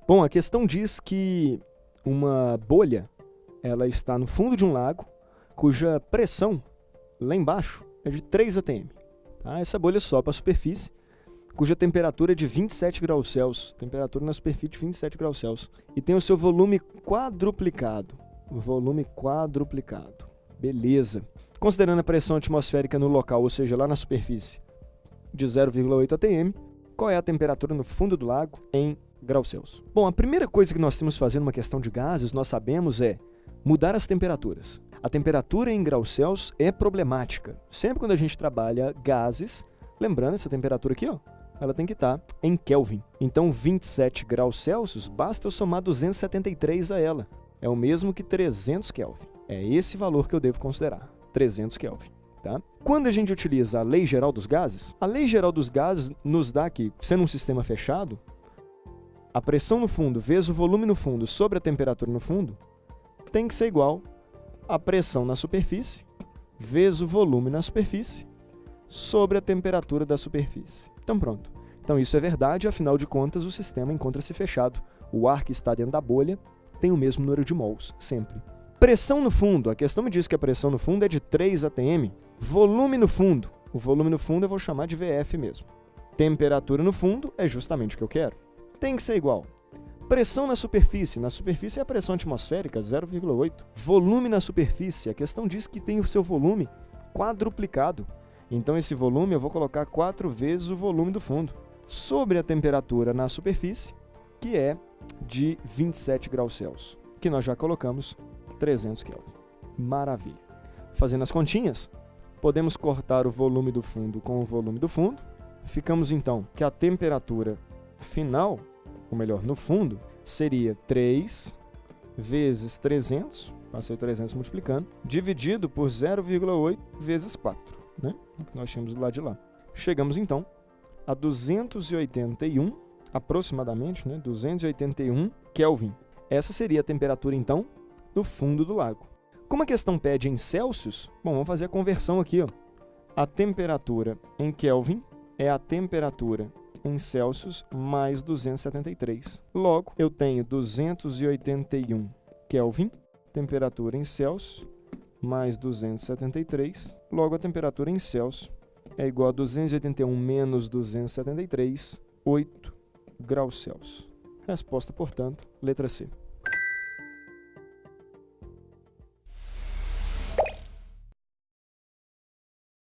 Bom, a questão diz que uma bolha ela está no fundo de um lago, cuja pressão lá embaixo é de 3 atm. Tá? Essa bolha sobe para a superfície, cuja temperatura é de 27 graus Celsius, temperatura na superfície de 27 graus Celsius, e tem o seu volume quadruplicado. Beleza. Considerando a pressão atmosférica no local, ou seja, lá na superfície, de 0,8 atm, qual é a temperatura no fundo do lago em graus Celsius? Bom, a primeira coisa que nós temos que fazer numa questão de gases, nós sabemos, é mudar as temperaturas. A temperatura em graus Celsius é problemática. Sempre quando a gente trabalha gases, lembrando essa temperatura aqui, ó, ela tem que estar em Kelvin. Então, 27 graus Celsius, basta eu somar 273 a ela. É o mesmo que 300 Kelvin. É esse valor que eu devo considerar, 300 Kelvin. Tá? Quando a gente utiliza a Lei Geral dos Gases, a Lei Geral dos Gases nos dá que, sendo um sistema fechado, a pressão no fundo vezes o volume no fundo sobre a temperatura no fundo tem que ser igual à pressão na superfície vezes o volume na superfície sobre a temperatura da superfície. Então pronto. Então isso é verdade, afinal de contas o sistema encontra-se fechado. O ar que está dentro da bolha tem o mesmo número de mols, sempre. Pressão no fundo. A questão me diz que a pressão no fundo é de 3 atm. Volume no fundo. O volume no fundo eu vou chamar de VF mesmo. Temperatura no fundo é justamente o que eu quero. Tem que ser igual. Pressão na superfície. Na superfície é a pressão atmosférica, 0,8. Volume na superfície. A questão diz que tem o seu volume quadruplicado. Então esse volume eu vou colocar 4 vezes o volume do fundo. Sobre a temperatura na superfície, que é de 27 graus Celsius, que nós já colocamos 300 Kelvin. Maravilha. Fazendo as continhas, podemos cortar o volume do fundo com o volume do fundo. Ficamos então que a temperatura final, ou melhor, no fundo, seria 3 vezes 300, passei o 300 multiplicando, dividido por 0,8 vezes 4, né? O que nós tínhamos do lado de lá. Chegamos então a 281, aproximadamente, né? 281 Kelvin. Essa seria a temperatura então do fundo do lago. Como a questão pede em Celsius, bom, vamos fazer a conversão aqui, ó. A temperatura em Kelvin é a temperatura em Celsius mais 273. Logo, eu tenho 281 Kelvin, temperatura em Celsius, mais 273. Logo, a temperatura em Celsius é igual a 281 menos 273, 8 graus Celsius. Resposta, portanto, letra C.